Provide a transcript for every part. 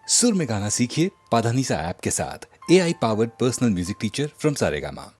सुर में गाना सीखिए पाधानीसा ऐप के साथ। AI powered personal music teacher from Saregama.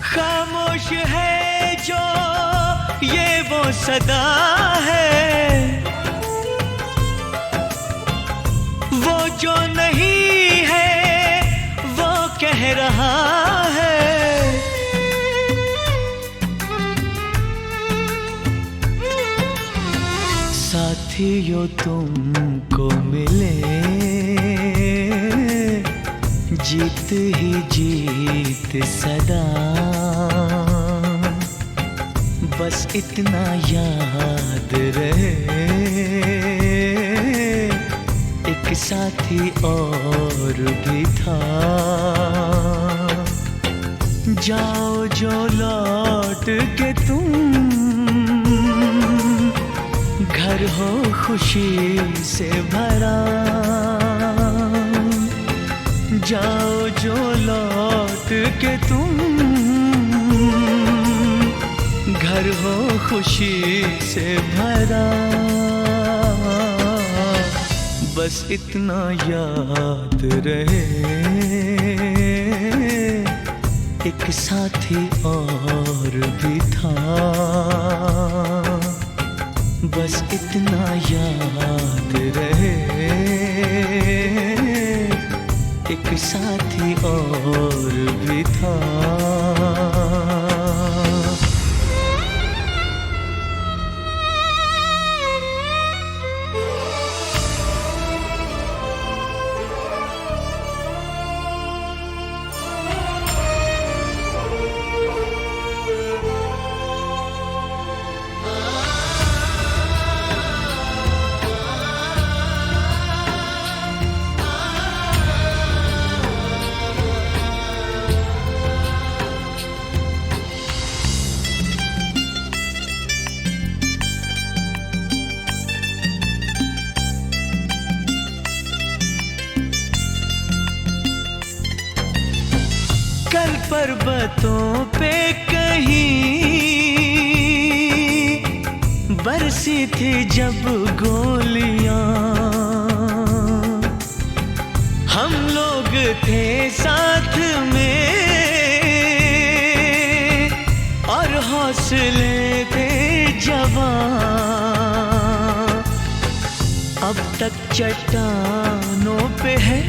खामोश है जो ये वो सदा है, वो जो नहीं है वो कह रहा है। साथियों तुमको मिले जीत ही जीत सदा, बस इतना याद रहे एक साथी और भी था। जाओ जो लौट के तुम, घर हो खुशी से भरा। जाओ जो लौट के तुम, घर हो खुशी से भरा। बस इतना याद रहे एक साथी और भी था। बस इतना याद रहे एक साथी और भी था। कल पर्वतों पे कहीं बरसी थी जब गोलियां, हम लोग थे साथ में और हौसले थे जवां। अब तक चट्टानों पे है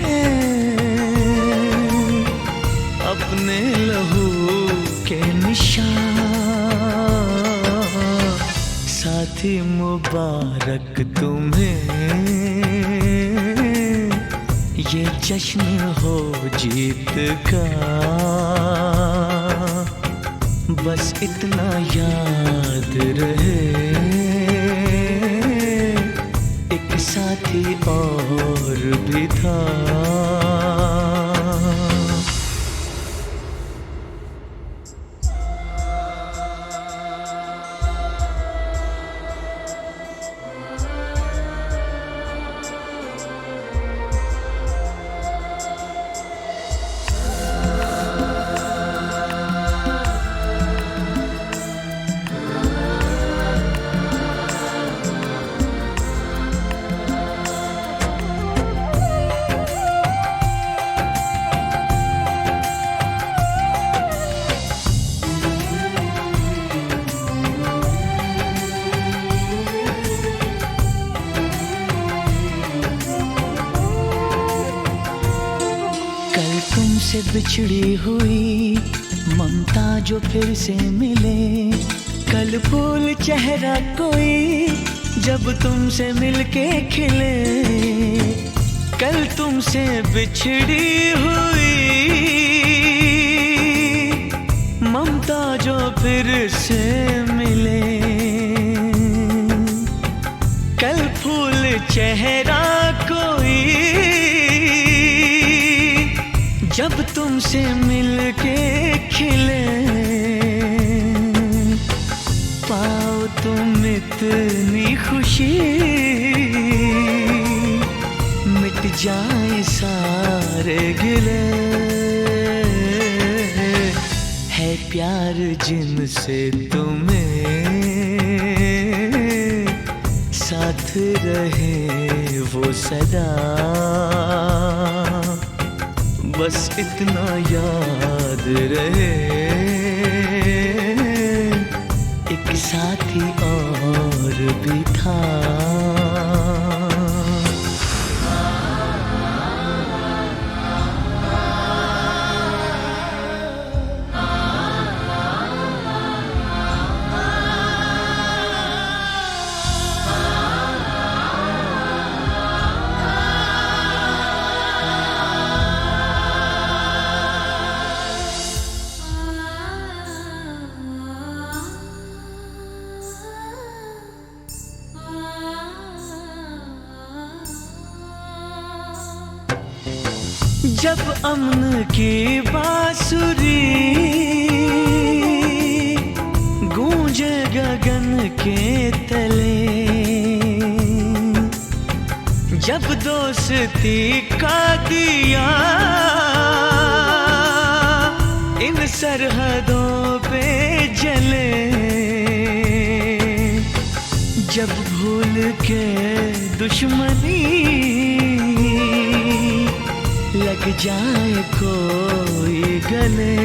अपने लहू के निशान। साथी मुबारक तुम्हें, ये जश्न हो जीत का। बस इतना याद रहे एक साथी और भी था। तुमसे बिछड़ी हुई ममता जो फिर से मिले, कल फूल चेहरा कोई जब तुमसे मिलके खिले। कल तुमसे बिछड़ी हुई ममता जो फिर से मिले, कल फूल चेहरा कोई जब तुमसे मिलके खिले, पाओ तुम इतनी खुशी मिट जाए सारे गिले। है प्यार जिनसे तुम्हें साथ रहे वो सदा, बस इतना याद रहे एक साथी और भी था। जब अमन की बांसुरी गूंजे गगन के तले, जब दोस्ती का दिया इन सरहदों पे जले, जब भूल के दुश्मनी लग जाए कोई गले,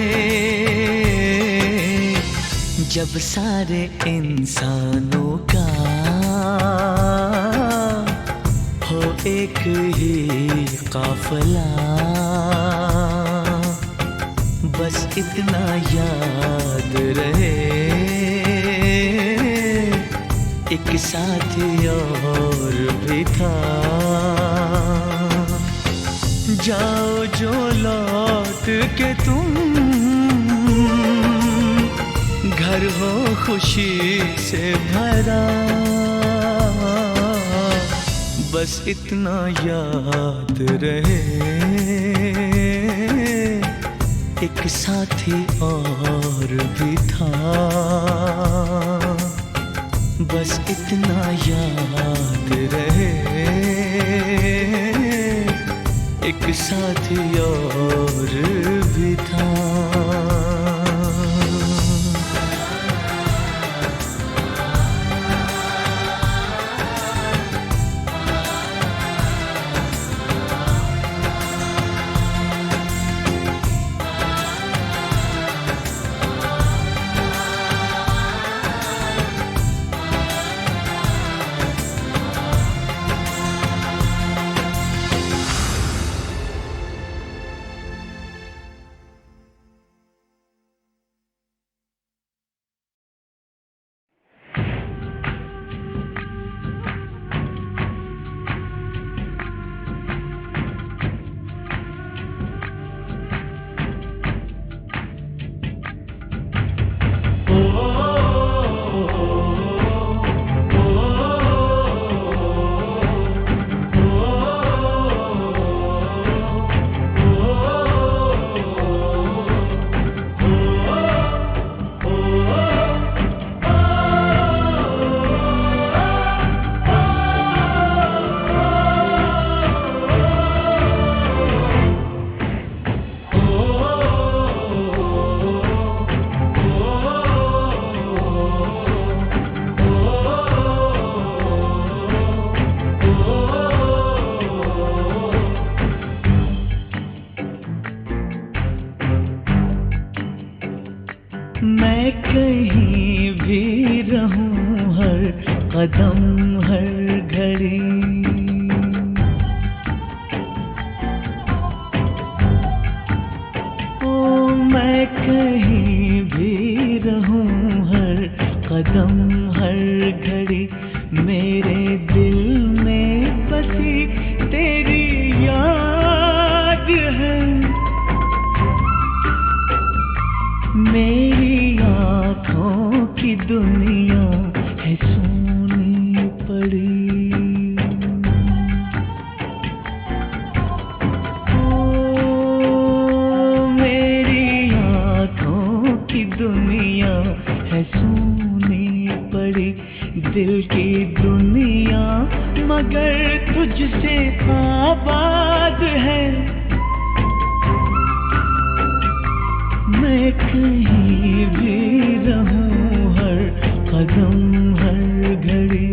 जब सारे इंसानों का हो एक ही काफिला, बस इतना याद रहे एक साथी और भी था। जाओ जो लौट के तुम घर हो खुशी से भरा, बस इतना याद रहे एक साथी और भी था, बस इतना याद रहे एक साथी और भी था। मैं कहीं भी रहूं हर कदम हर घड़ी, ओ मैं कहीं भी रहूं हर कदम हर घड़ी, मेरे दिल में बसी तेरी आबाद है। मैं कहीं भी रहूं हर कदम हर घड़ी।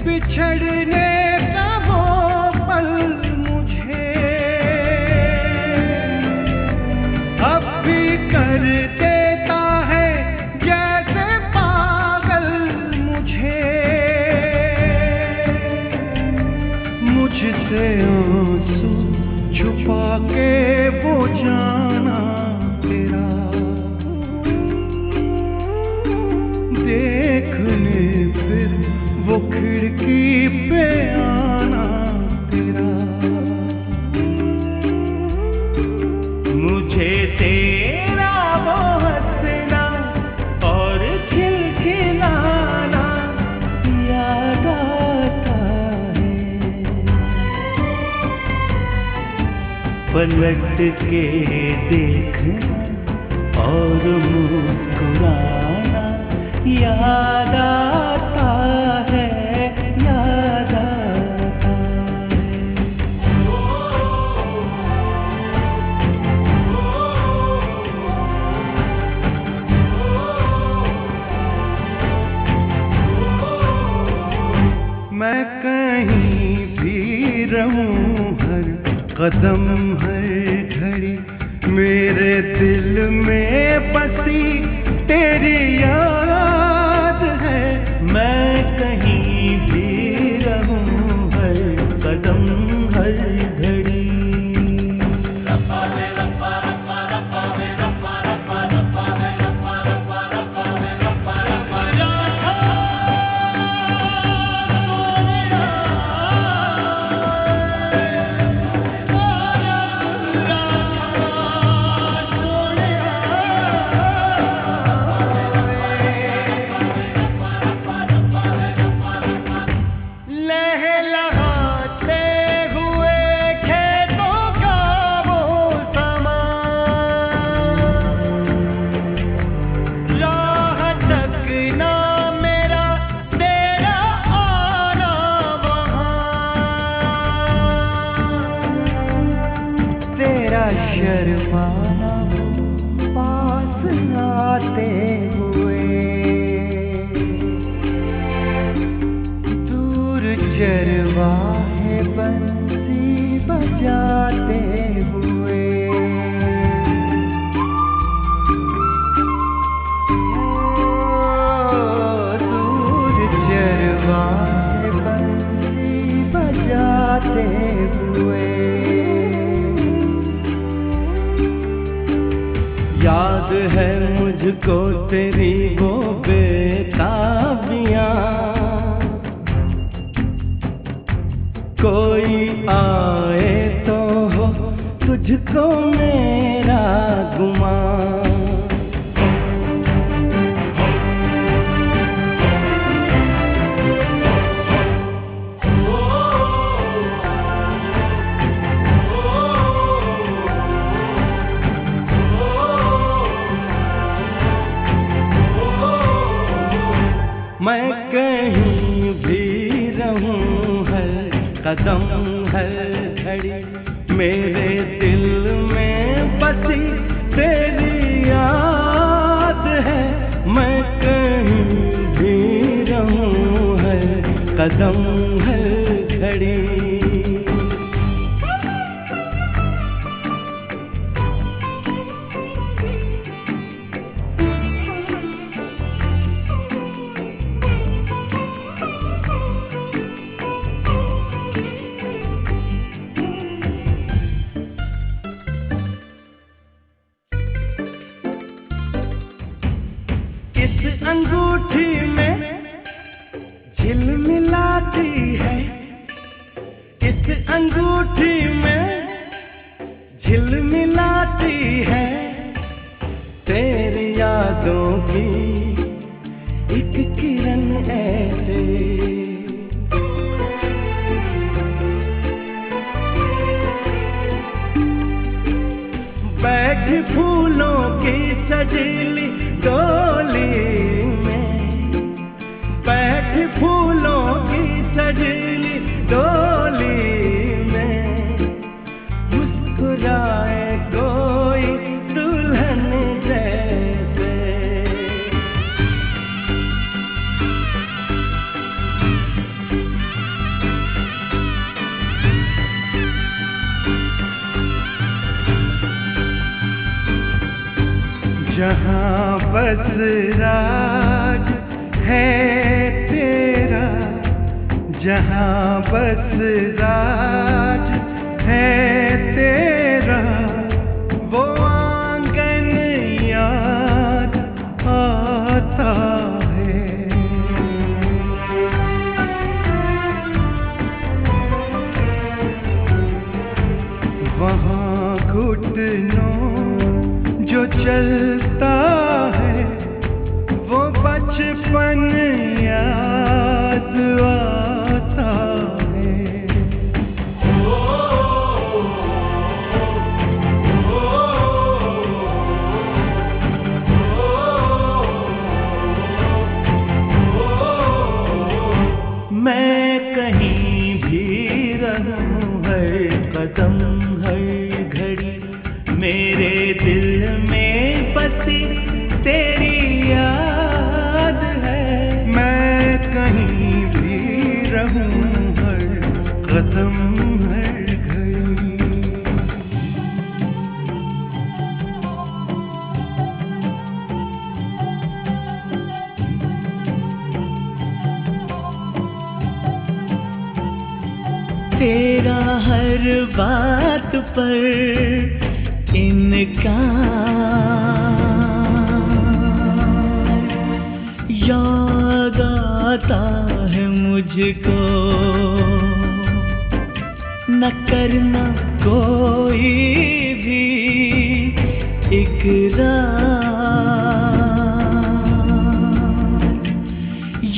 बिछड़ने का वो पल मुझे अब भी कर देता है जैसे पागल मुझे। मुझसे आंसू छुपा के वो जाना तेरा देखने फिर वो खिड़की पे आना तेरा। मुझे तेरा वो हंसना और खिलखिलाना याद आता है। पलट के देखना और मुस्कुराना याद आता है, याद आता है। मैं कहीं भी रहूं हर कदम हर घड़ी मेरे दिल में बसी तेरी याद है। मैं कहीं भी रहूं हर कदम हर घड़ी। शर्माना पास आते हुए दूर चरवाहे बंसी बजाते हुए। दूर चरवाहे बंसी बजाते हुए। याद है मुझको तेरी वो बेताबियां, कोई आए तो हो तुझको मेरा गुमान। मैं कहीं भी रहूं हर कदम हर घड़ी मेरे दिल में बसी तेरी याद है। मैं कहीं भी रहूं हर कदम हर घड़ी। अंगूठी में झिलमिलाती है, इस अंगूठी में झिलमिलाती है तेरी यादों की एक किरण ऐसे। बैठी फूलों की सजीली डोली में, बैठी फूलों की सजीली डोली में, मुस्कुराए कोई दुल्हन जैसे। जहाँ बस राज है तेरा, जहाँ बस राज है तेरा, वो आंगन याद आता है। वहाँ घुटनों जो चलता है वो बचपन याद आता है। मैं कहीं भी रहूं हर कदम हर घड़ी मेरे दिल में बसी तेरी याद है। मैं कहीं भी रहूं हर कदम हर घड़ी। तेरा हर बात पर इनकार, याद आता है मुझको, न करना कोई भी इकरार।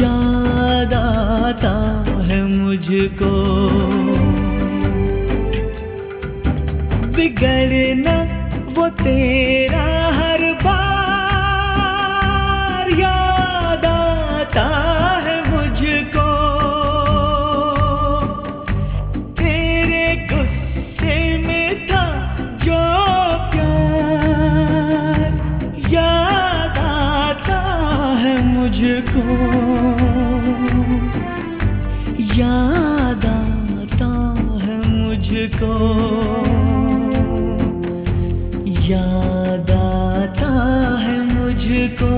याद आता है मुझको, बिगड़ना वो तेरा हर बार। याद आता है मुझको तेरे गुस्से में था जो प्यार। याद आता है मुझको, याद आता है मुझको, याद आता है मुझको।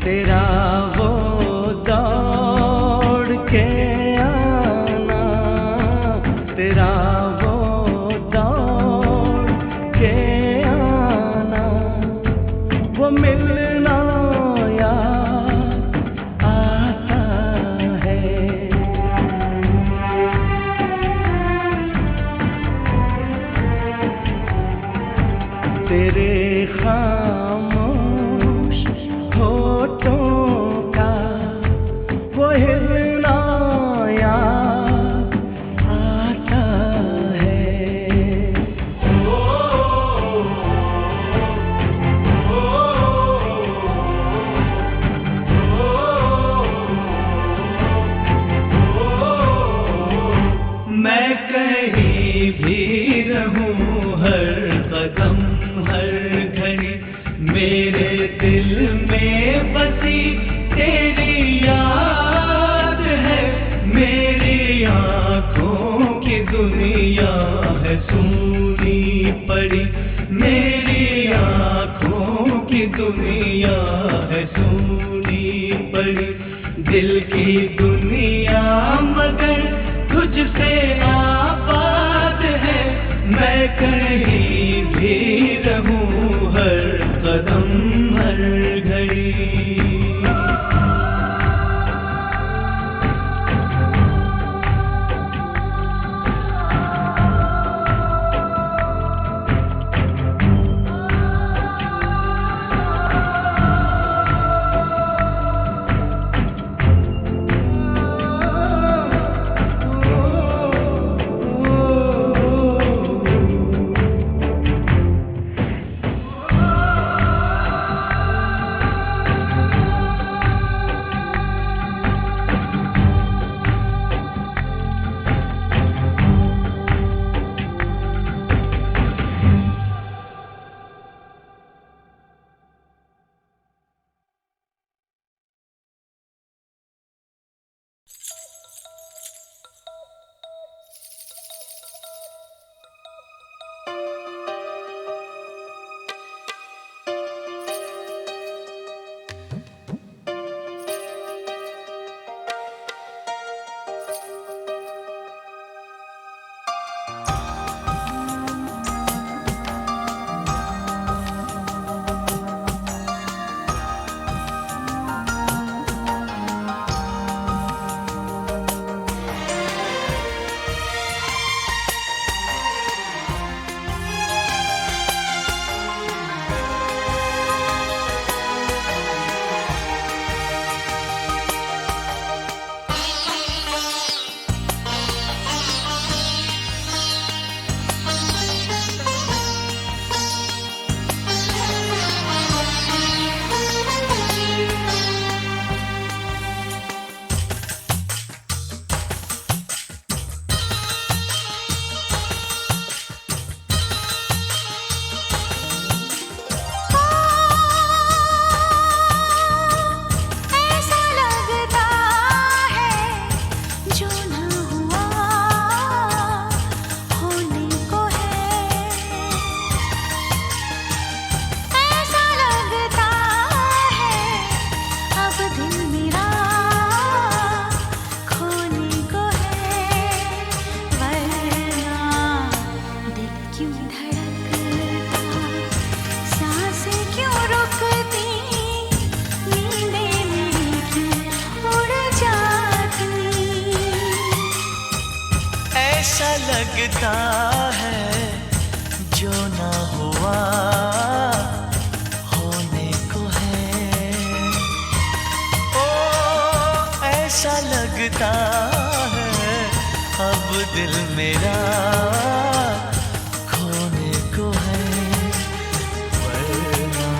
तेरा वो दौड़ के आना, तेरा वो दौड़ के आना, वो मिलना याद आता है। तेरे खामोश होठों का वो हिलना याद आता है। मैं कहीं भी रहूं हर कदम हर घड़ी मेरे दिल में बसी तेरी याद है। मेरी आँखों की दुनिया है सूनी पड़ी, मेरी आँखों की दुनिया है सूनी पड़ी। दिल की दुनिया मगर तुझसे आबाद है। मैं कहीं भी रहूं हर कदम हर घड़ी। लगता है जो ना हुआ होने को है। ओ ऐसा लगता है अब दिल मेरा खोने को है। वरना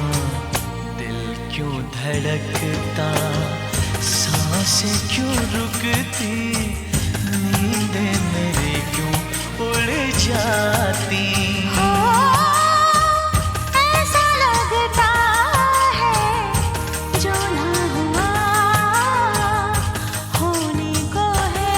दिल क्यों धड़कता, सांसें क्यों रुकती, नींदें मेरी क्यों उड़ जाती। ऐसा लगता है जो ना हुआ होने को है।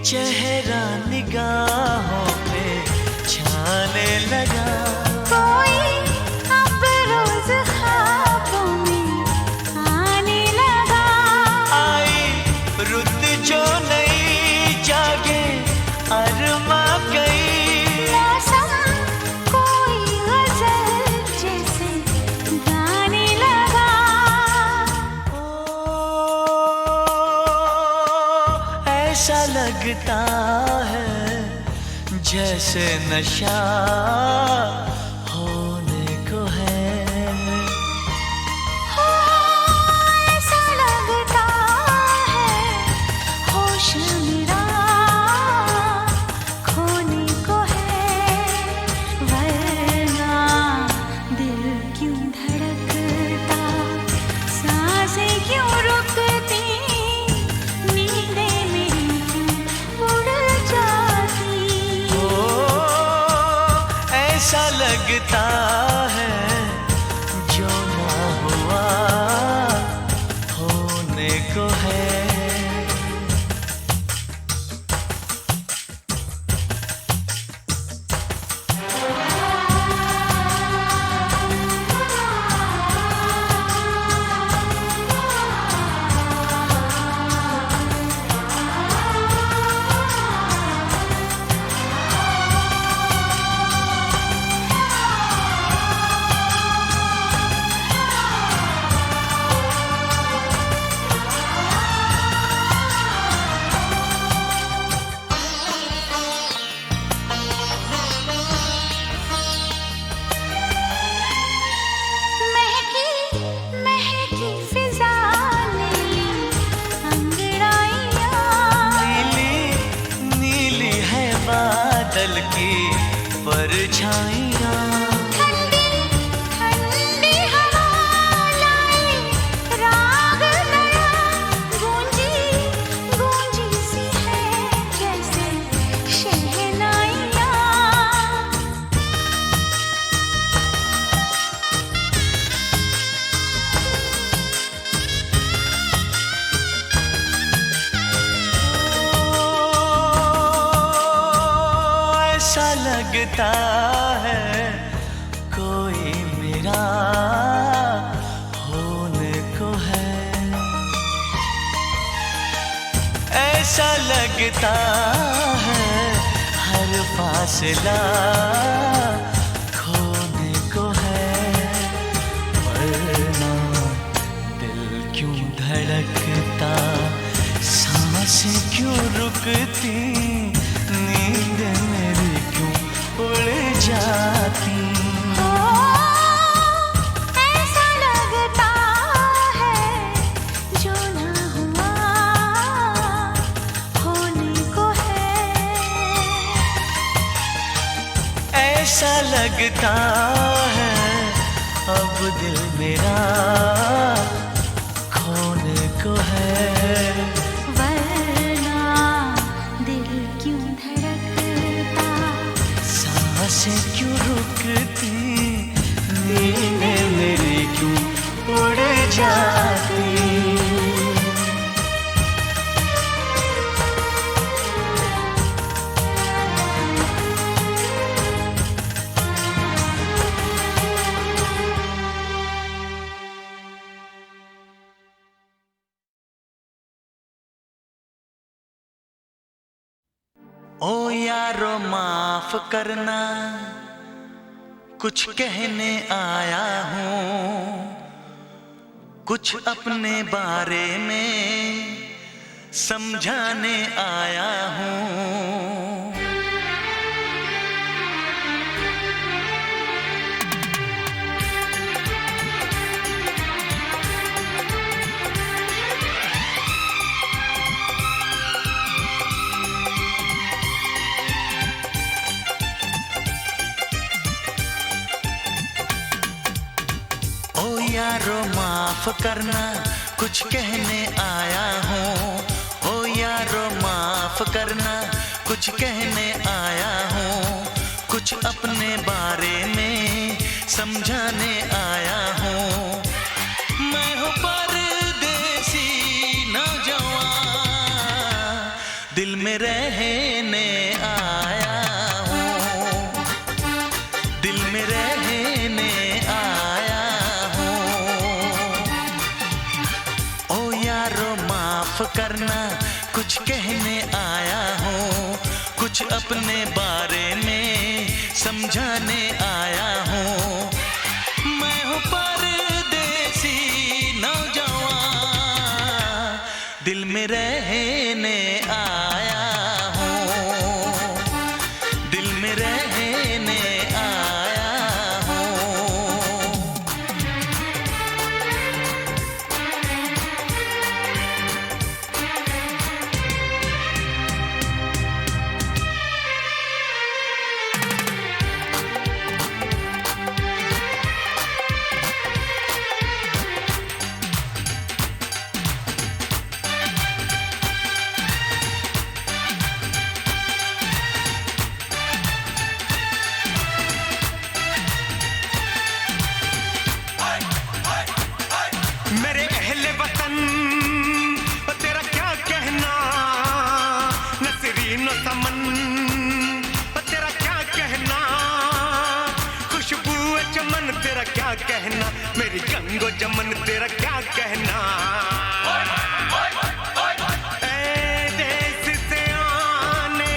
चेहरा निगाहों पे छाने लगा, कोई अब रोज ख्वाबों में आने लगा। आई रुत जो नई जागे अरमा गई। मौसम कोई गजल जैसे गाने लगा। ऐसा लगता है जैसे नशा होने को है। लगता है जो ना हुआ होने को है। बादल की परछाइयाँ ठंडी ठंडी हवा लाई राग नया गूंजी गूंजी सी है जैसे शहनाइयाँ। ऐसा लगता है कोई मेरा होने को है। ऐसा लगता है हर फासला खोने को है। वरना दिल क्यों धड़कता, सांसें क्यों रुकती, नींद मेरी क्यों उड़ जाती। ऐसा लगता है जो ना हुआ होने को है। ऐसा लगता है अब दिल मेरा खोने को है। वरना दिल क्यों धड़कता, सांसें क्यों रुकती, नींद मेरी क्यों उड़ जाती। ओ यारो माफ करना, कुछ कहने आया हूँ, कुछ अपने बारे में समझाने आया हूँ। ओ यारो माफ करना, कुछ कहने आया हूँ। ओ यारो माफ करना, कुछ कहने आया हूँ, कुछ अपने बारे में समझाने आया हूँ। मैं हूँ परदेसी नौजवान, दिल में रहने आया हूँ, दिल में रहने आया हूँ। ओ यारो माफ करना, कुछ कहने आया हूँ, कुछ अपने बारे में समझाने आया हूँ। मैं हूँ परदेसी नौजवान, दिल में रहने आया हूँ, दिल में रहने आया हूँ। तीनों समन तेरा क्या कहना, खुशबू चमन तेरा क्या कहना, मेरी गंगो जमन तेरा क्या कहना। ए देश से आने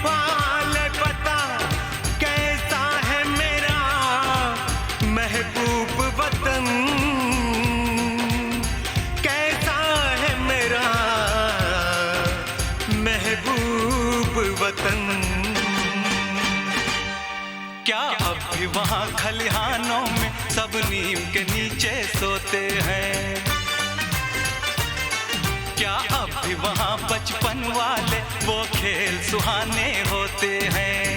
वाले पता कैसा है मेरा महबूब वतन, कैसा है मेरा महबूब वतन। क्या अब भी वहाँ खलिहानों में सब नीम के नीचे सोते हैं, क्या अब भी वहाँ बचपन वाले वो खेल सुहाने होते हैं।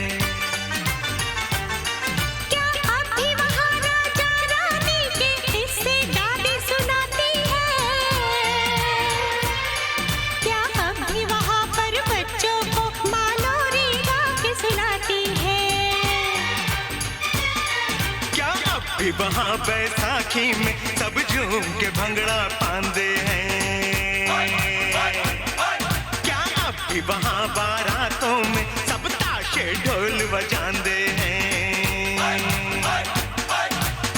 क्या अब भी वहाँ राजा रानी के किस्से दादी सुनाती है, क्या अब भी वहाँ पर बच्चों को मालोरी गा के सुनाती है। क्या अब भी वहाँ बैसाखी में सब झूम के भंगड़ा पांदे हैं, क्या अब भी वहाँ बारातों में सब ताशे ढोल बजांदे हैं,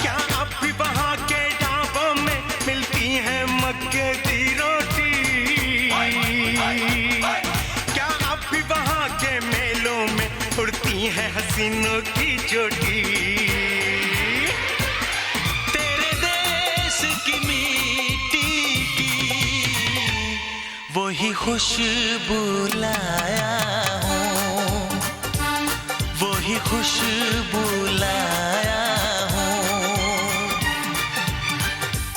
क्या अब भी वहाँ के ढाबों में मिलती है मक्के की रोटी, क्या अब भी वहाँ के मेलों में उड़ती है हसीनों की चोटी। तेरे देश की मिट्टी की वही खुशबू लाया हूँ, वही खुशबू लाया हूँ।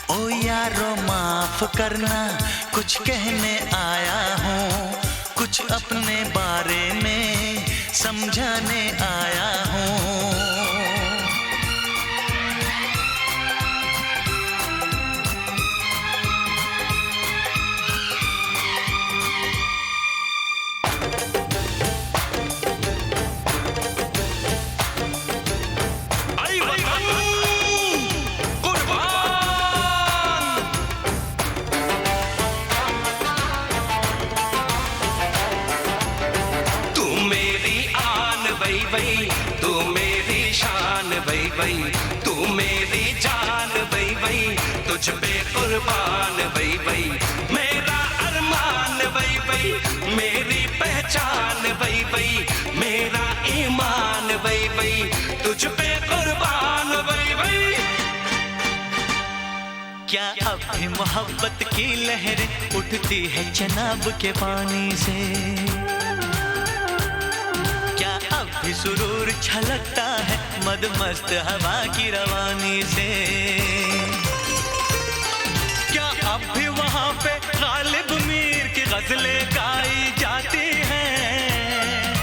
ओ यारो माफ करना कुछ कहने आया हूँ, कुछ अपने बारे में समझाने आया हूँ। तू मेरी शान भई भई, तू मेरी जान भई भई, तुझ पे कुर्बान भई भई, मेरा अरमान भई भई, मेरी पहचान भई भई, मेरा ईमान भई भई, तुझ पे कुर्बान भई भई। क्या अब भी मोहब्बत की लहरें उठती है चनाब के पानी से, क्या अब भी सुरूर छलकता है मदमस्त हवा की रवानी से, क्या अब भी वहाँ पे गालिब मीर की गजलें गाई जाती हैं,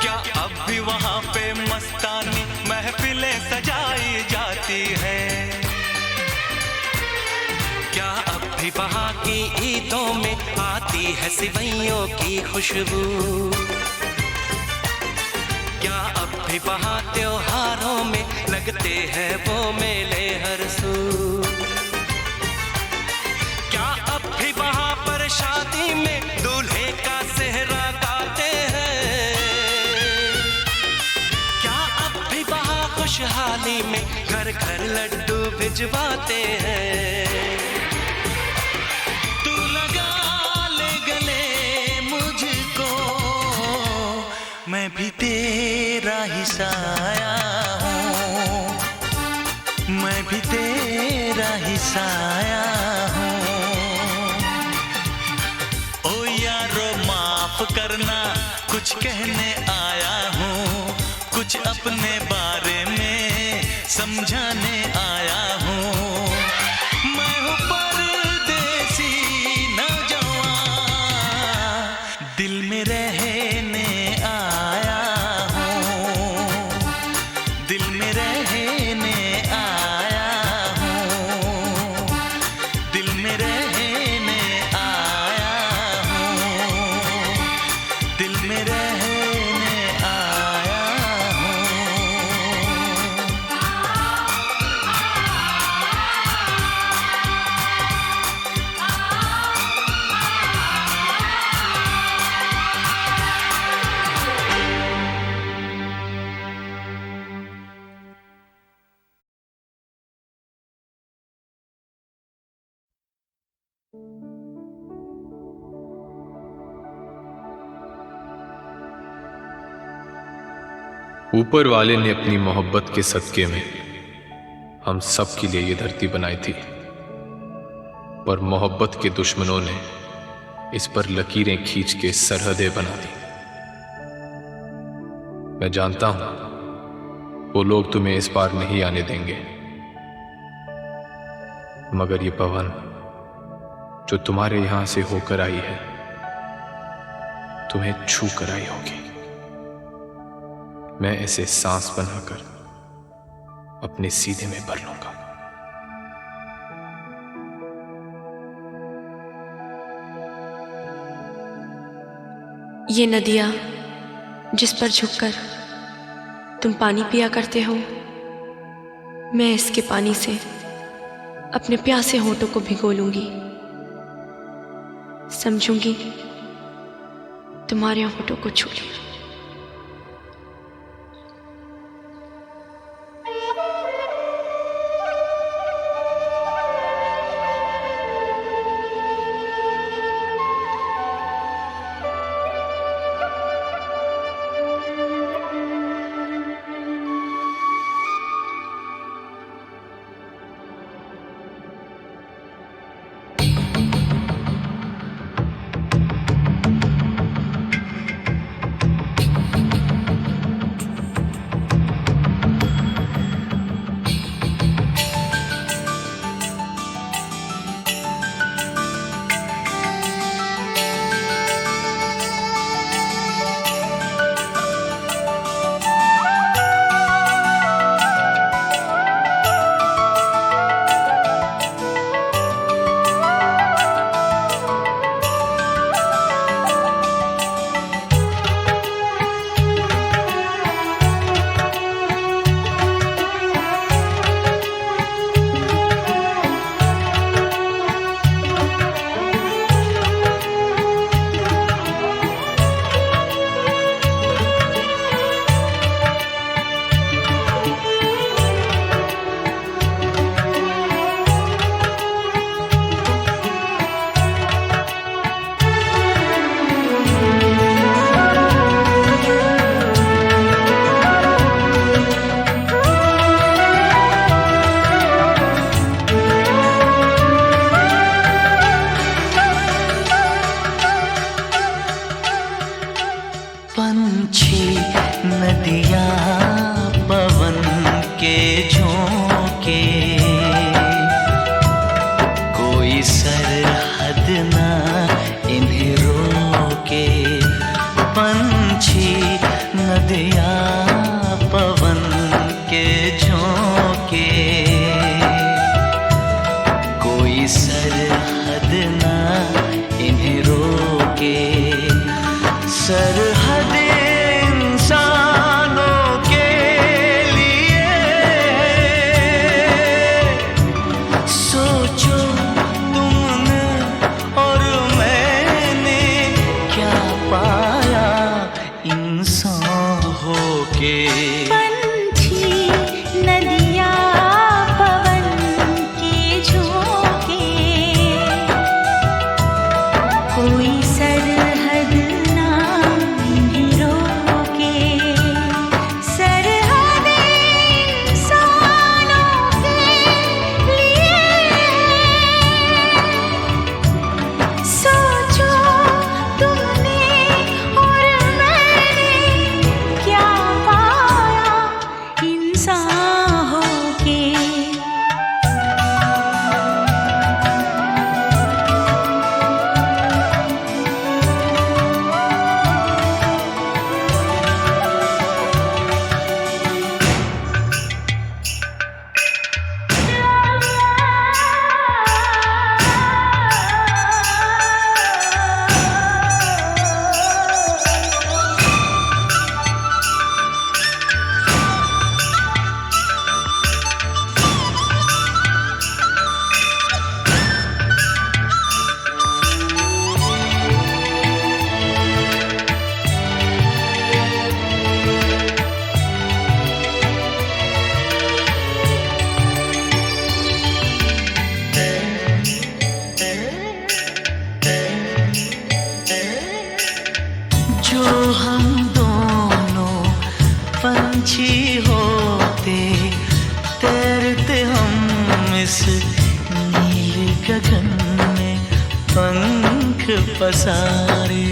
क्या अब भी वहाँ पे मस्तानी महफिलें सजाई जाती हैं, क्या अब भी वहाँ की ईदों में आती है सिवैयों की खुशबू, क्या अब भी वहाँ त्योहारों में लगते हैं वो मेले हर सू, क्या अब भी वहाँ पर शादी में दूल्हे का सेहरा गाते हैं, क्या अब भी वहाँ खुशहाली में घर घर लड्डू भिजवाते हैं। तू लगा ले गले मुझको, मैं भी तेरा ही साया हूँ, मैं भी तेरा ही साया हूँ। ओ यारो माफ करना कुछ कहने आया हूँ, कुछ अपने बारे में समझाने आया हूँ। मैं हूँ परदेसी नौजवान, दिल में रहने आया हूँ, दिल में रहने आया हूँ, दिल में रहने आया हूँ, दिल में रहने आया हूँ। ऊपर वाले ने अपनी मोहब्बत के सदके में हम सब के लिए ये धरती बनाई थी, पर मोहब्बत के दुश्मनों ने इस पर लकीरें खींच के सरहदें बना दी। मैं जानता हूं वो लोग तुम्हें इस पार नहीं आने देंगे, मगर ये पवन जो तुम्हारे यहां से होकर आई है तुम्हें छू कर आई होगी। मैं इसे सांस बनाकर अपने सीने में भर लूंगा। ये नदियाँ जिस पर झुककर तुम पानी पिया करते हो, मैं इसके पानी से अपने प्यासे होठों को भिगो लूंगी। समझूंगी तुम्हारे होठों को छू लिया। गगन में पंख पसारे।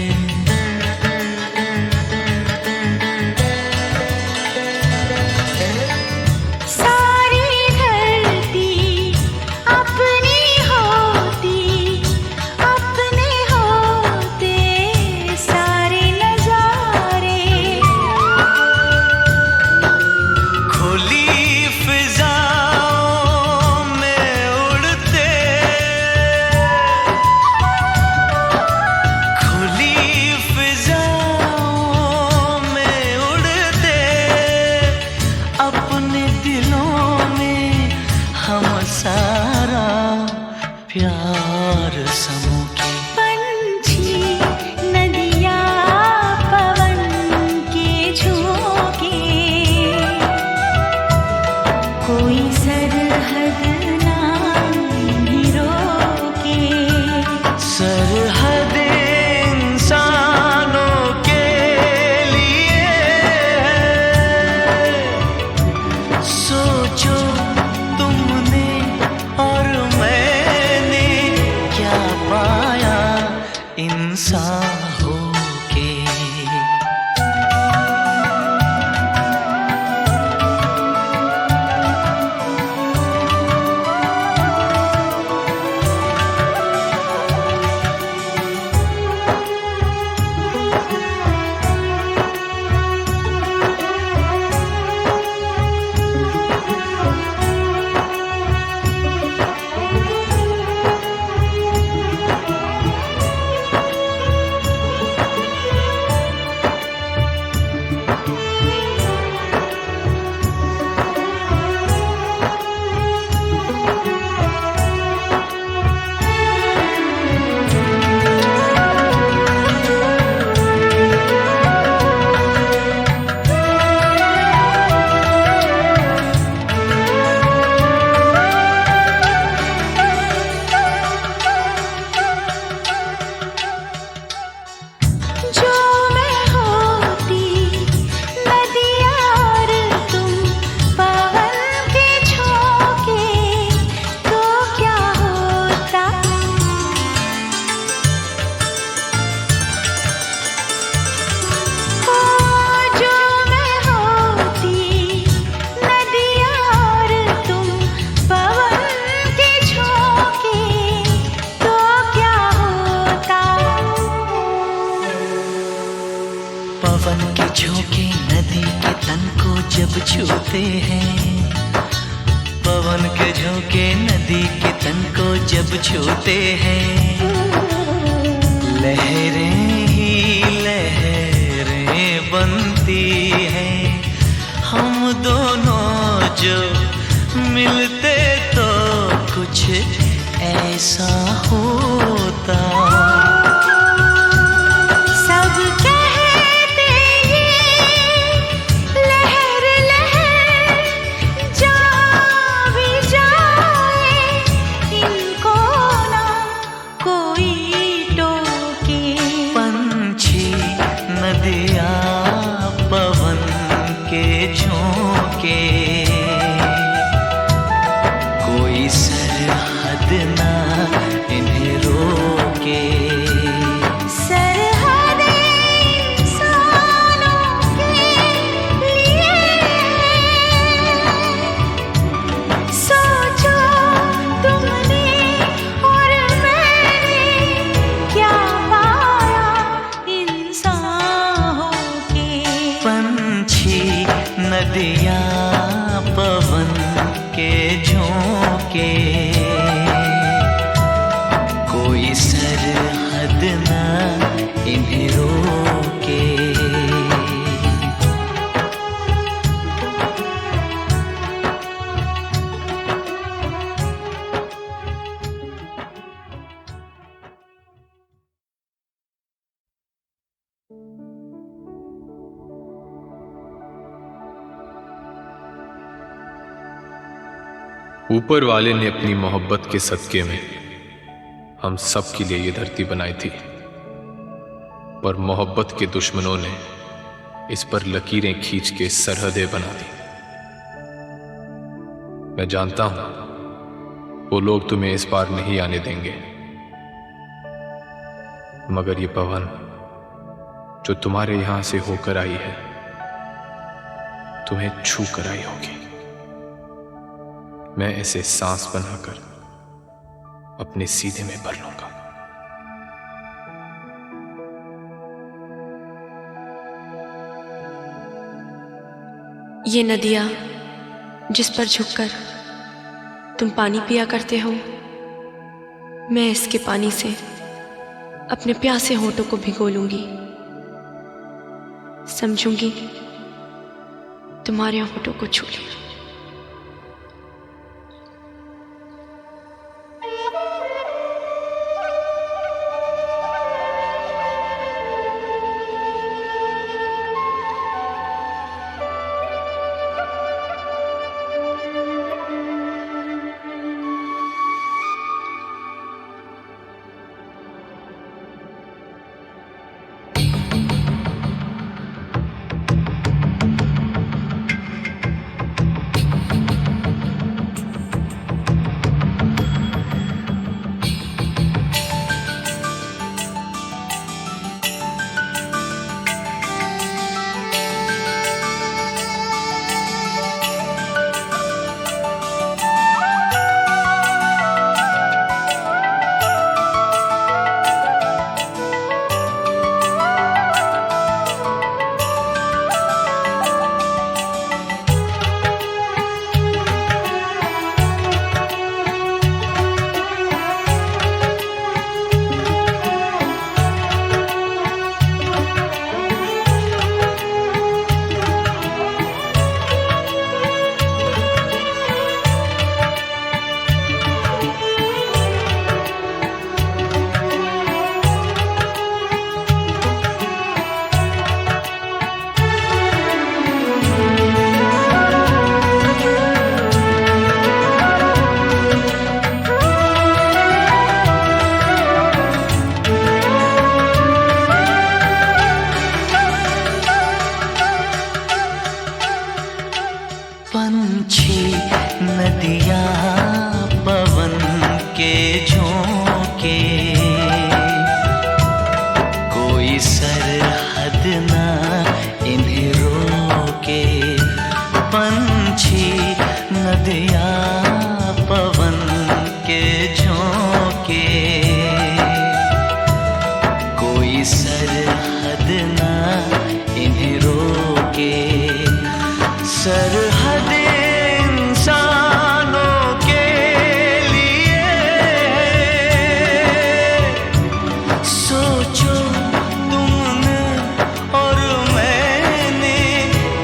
छूते हैं पवन के झोंके नदी के तन को जब छूते हैं, लहरें ही लहरें बनती हैं। हम दोनों जो मिलते तो कुछ ऐसा होता। कोई सरहद ना इन्हें रोके, सरहदें इंसानों के लिए। सोचो तुमने और मैंने क्या पाया इंसान होके। पंछी नदियाँ पवन के झोंके, कोई सरहद ना इन्हें रोके। ऊपर वाले ने अपनी मोहब्बत के सदके में हम सब के लिए ये धरती बनाई थी, पर मोहब्बत के दुश्मनों ने इस पर लकीरें खींच के सरहदें बना दी। मैं जानता हूं वो लोग तुम्हें इस बार नहीं आने देंगे, मगर ये पवन जो तुम्हारे यहां से होकर आई है तुम्हें छू कर आई होगी। मैं इसे सांस बनाकर अपने सीधे में भर लूंगा। ये नदियाँ जिस पर झुककर तुम पानी पिया करते हो, मैं इसके पानी से अपने प्यासे होठों को भिगो लूंगी। समझूंगी तुम्हारे होठों को छू लिया। पंछी नदियाँ पवन के झोंके, कोई सरहद ना इन्हें रोके। पंछी नदियाँ पवन के झोंके, कोई सरहद ना इन्हें रोके। सरहद इंसानों के लिए, सोचो तुमने और मैंने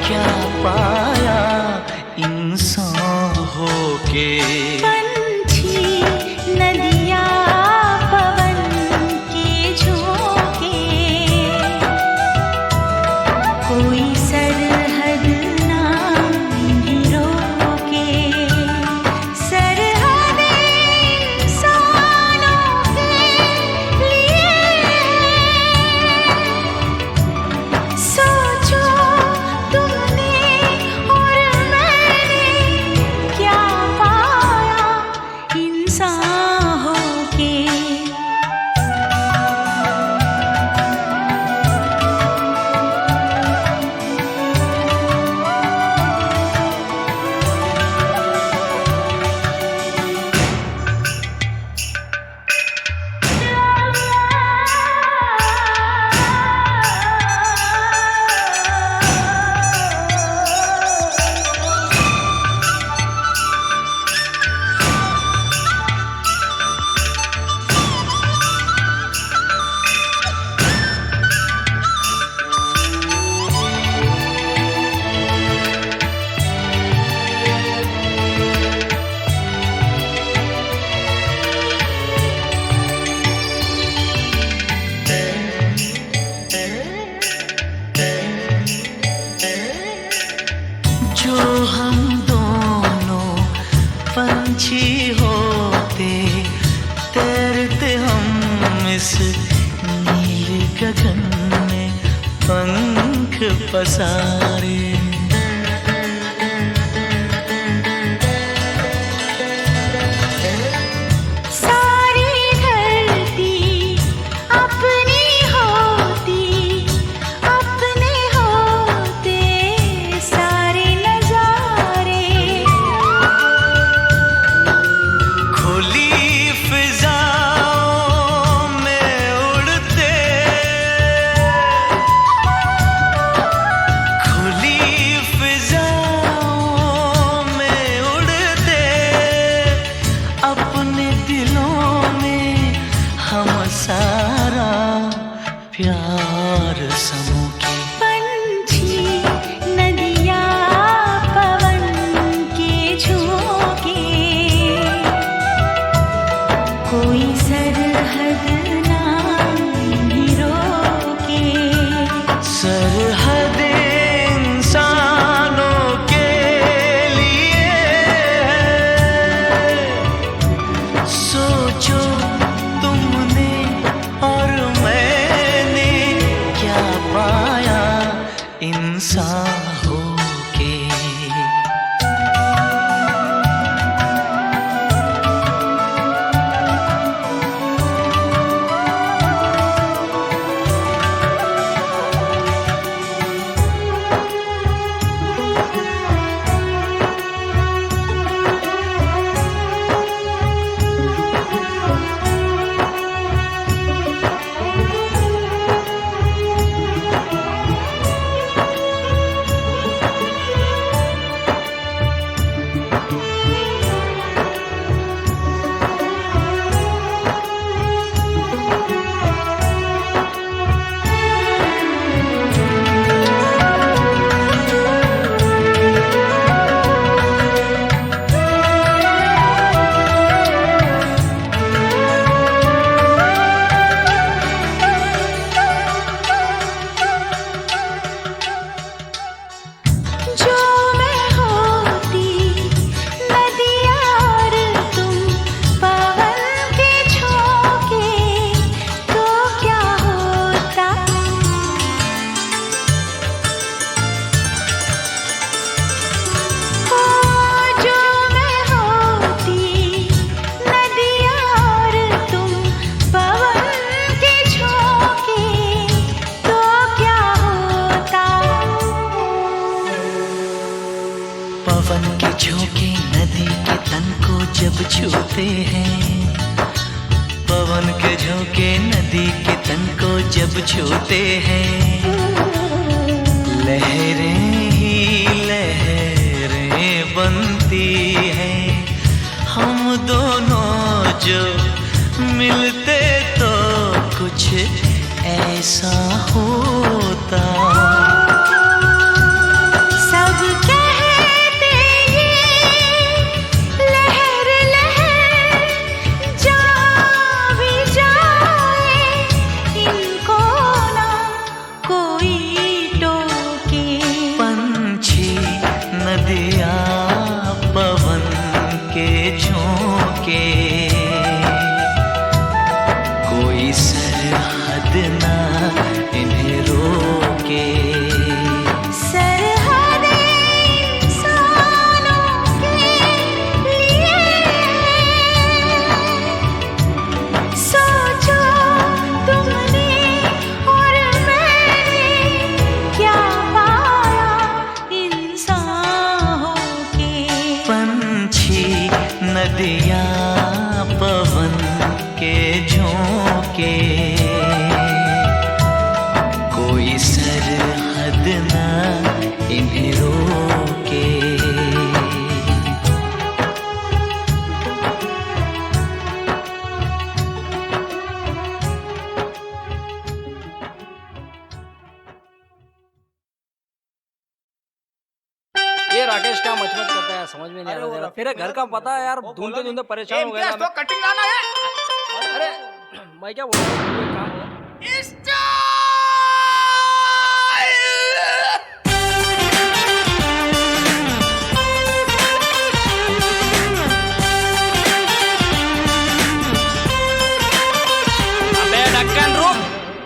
क्या पाया इंसान होके। पंछी नदियाँ पवन के झोंके, कोई सरहद ना इन्हें रोके। सरहद इंसानों के लिए, सोचो तुमने और मैंने क्या पाया इंसान होके। जो हम दोनों पंछी होते, तैरते हम इस नीले गगन में पंख पसारे। प्यार समूह के पंछी नदिया पवन के झोंके, कोई सरहद ना इन्हें रोके। सरहद इंसानों के लिए है। सोचो तुमने और मैंने क्या पाया इंसान होके। जो मैं होती नदिया और तुम पवन के झोंके, तो क्या होता। ओ जो मैं होती नदिया और तुम पवन के झोंके, तो क्या होता। पवन के झोंके नदी के तन को जब छूते हैं। पवन के झोंके नदी के तन को जब छूते हैं। लहरें ही लहरें बनती हैं। हम दोनों जो मिलते तो कुछ ऐसा होता। सब कहते ये लहर लहर जा भी जाए, इनको ना कोई टोके। पंछी नदिया पवन के झोंके, कोई सरहद ना इन्हें रोके। सरहद इंसानों के लिए है। सोचो तुमने और मैंने क्या पाया इंसान होके। पंछी नदिया पवन के झोंके, कोई सरहद ना इन्हें रोके। ये राकेश क्या मचमच करता है, समझ में नहीं आ रहा। तेरे घर का पता है यार, ढूंढते ढूंढते परेशान हो गया मैं। कटिंग लाना है। अरे मैं क्या बोल रहा हूँ, ये काम है। अबे ढक्कन रुक,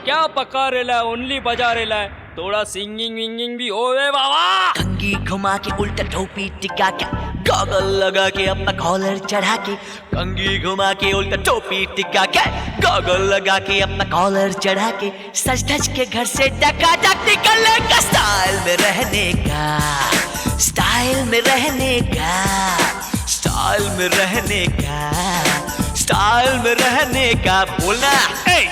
क्या पका रेला है, ओनली बजा रेला है, थोड़ा सिंगिंग विंगिंग भी होवे बाबा। कंघी घुमा के उल्टा टोपी टिका के, गॉगल लगा के अपना कॉलर चढ़ा के। कंघी घुमा के उल्टा टोपी टिका के, गॉगल लगा के अपना कॉलर चढ़ा के। सज धज के घर से टकाटक निकलने का, स्टाइल में रहने का, स्टाइल में रहने का, स्टाइल में रहने का, स्टाइल में रहने का। बोलना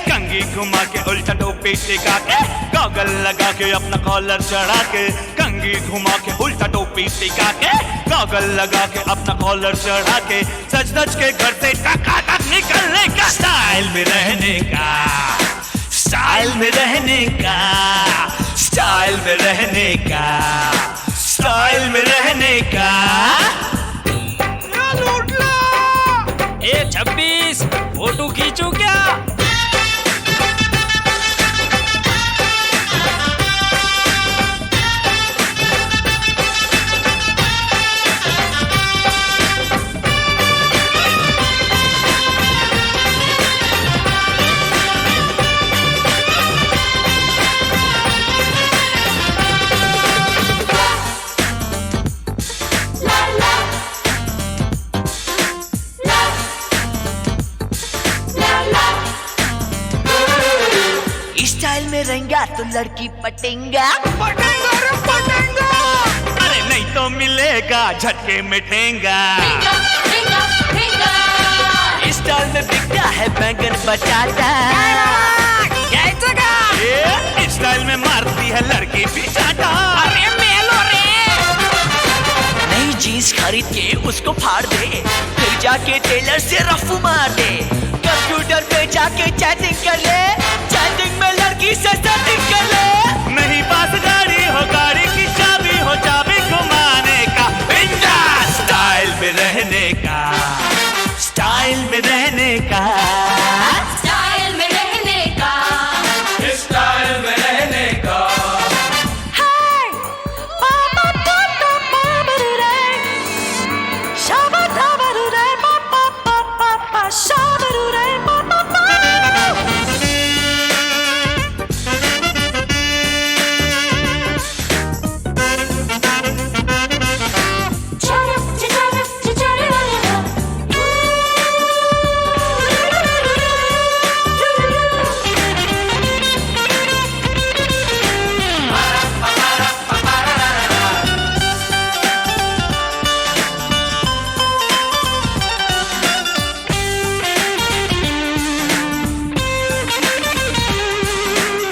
कंघी घुमा के उल्टा टोपी टिका के, गॉगल लगा के अपना कॉलर चढ़ा के। कंघी घुमा के उल्टा टोपी टिका के, गॉगल लगा के अपना कॉलर चढ़ा के। सज धज के घर से टकाटक निकलने का, स्टाइल में रहने का, स्टाइल में रहने का, स्टाइल में रहने का, स्टाइल में रहने का। ए 26 फोटो खींचू क्या? स्टाइल में रहेगा तो लड़की पटेंगा। पटेंगा रे पटेंगा, अरे नहीं तो मिलेगा झटके में ठेंगा। स्टाइल में बिकता है बैंगन बटाटा। ये स्टाइल में मारती है लड़की पिचाटा। अरे मेलो रे, नई जीन्स खरीद के उसको फाड़ दे, फिर जाके टेलर से रफू मार दे। कंप्यूटर पे जाके चैटिंग कर ले, चैटिंग में लड़की से सेटिंग कर ले। नहीं पास गाड़ी हो, गाड़ी की चाबी हो, चाबी घुमाने का बिंदा। स्टाइल में रहने का, स्टाइल में रहने का, स्टाइल में रहने का, स्टाइल में रहने का।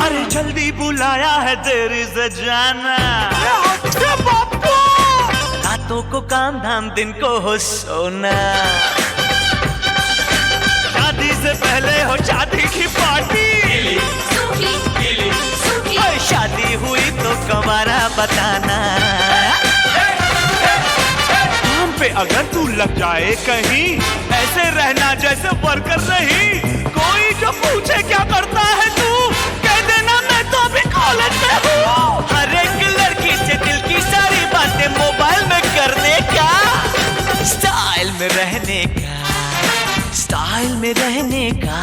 अरे जल्दी बुलाया है देरी से जाना। रातों को काम धाम, दिन को हो सोना। शादी से पहले हो शादी की पार्टी, और शादी हुई तो कमारा बताना। काम पे अगर तू लग जाए कहीं, ऐसे रहना जैसे वर्कर नहीं। कोई जो पूछे क्या करता है तू, कह देना मैं तो अभी कॉलेज में हूँ। हर एक लड़की से दिल की सारी बातें मोबाइल में करने का। स्टाइल में रहने का, स्टाइल में रहने का,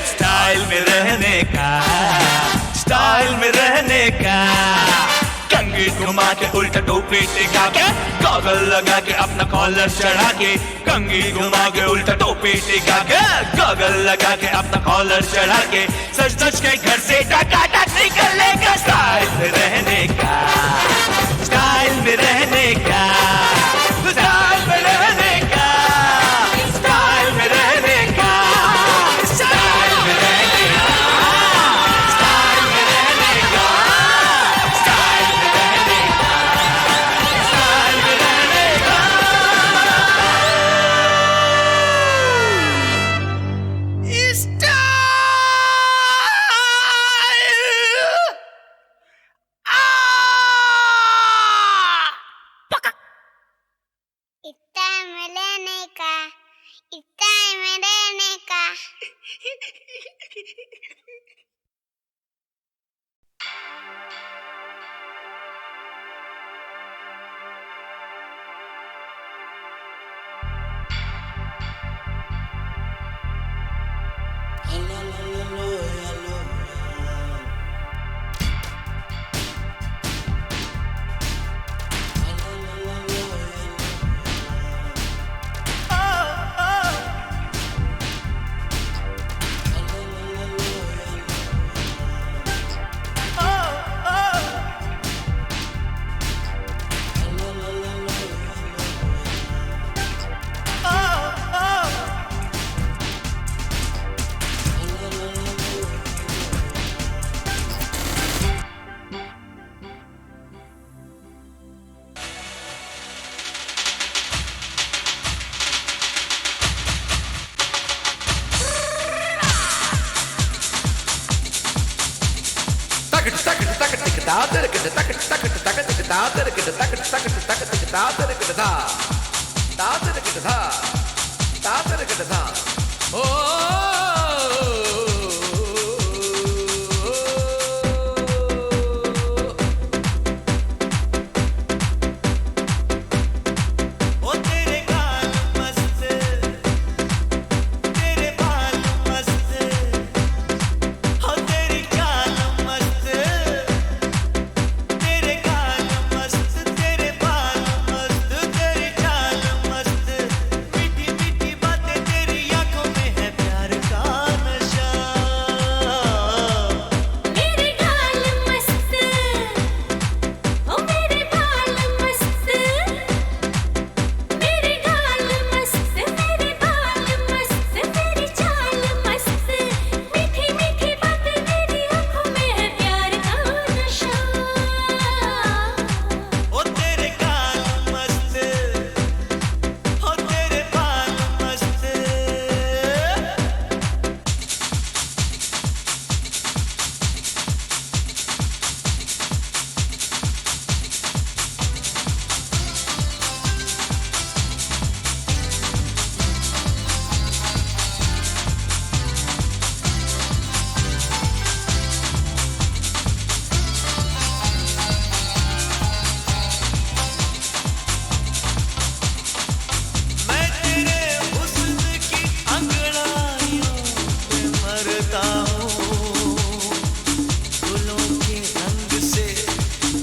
स्टाइल में रहने का, स्टाइल में रहने का। कंघी घुमा के उल्टा टोपी टिका के, गॉगल लगा के अपना कॉलर चढ़ा के। कंघी घुमा के उल्टा टोपी टिका के, गॉगल लगा के अपना कॉलर चढ़ा के। सच सच के घर से टकाटक निकलेगा। स्टाइल में रहने का, स्टाइल में रहने का, स्टाइल में रहने का, स्टाइल में रहने का, स्टाइल में रहने का, स्टाइल में रहने का, स्टाइल में रहने का, स्टाइल में रहने का। ओ तेरे गाल मस्त, तेरे बाल मस्त, हो तेरी चाल मस्त, तेरे गाल मस्त, तेरे बाल मस्त, तेरी चाल मस्त, मीठी मीठी बातें तेरी आंखों में है प्यार का नशा। मेरे गाल मस्त, ओ मेरे बाल मस्त, मेरे गाल मस्त, मेरे बाल मस्त, तेरी चाल मस्त, मीठी मीठी बातें तेरी आंखों में है प्यार का नशा। ओ तेरे गाल मस्त, हो तेरे बाल मस्त। मैं तेरे हुस्न की अंगड़ाइयों पे मरता हूँ, फूलों के रंग से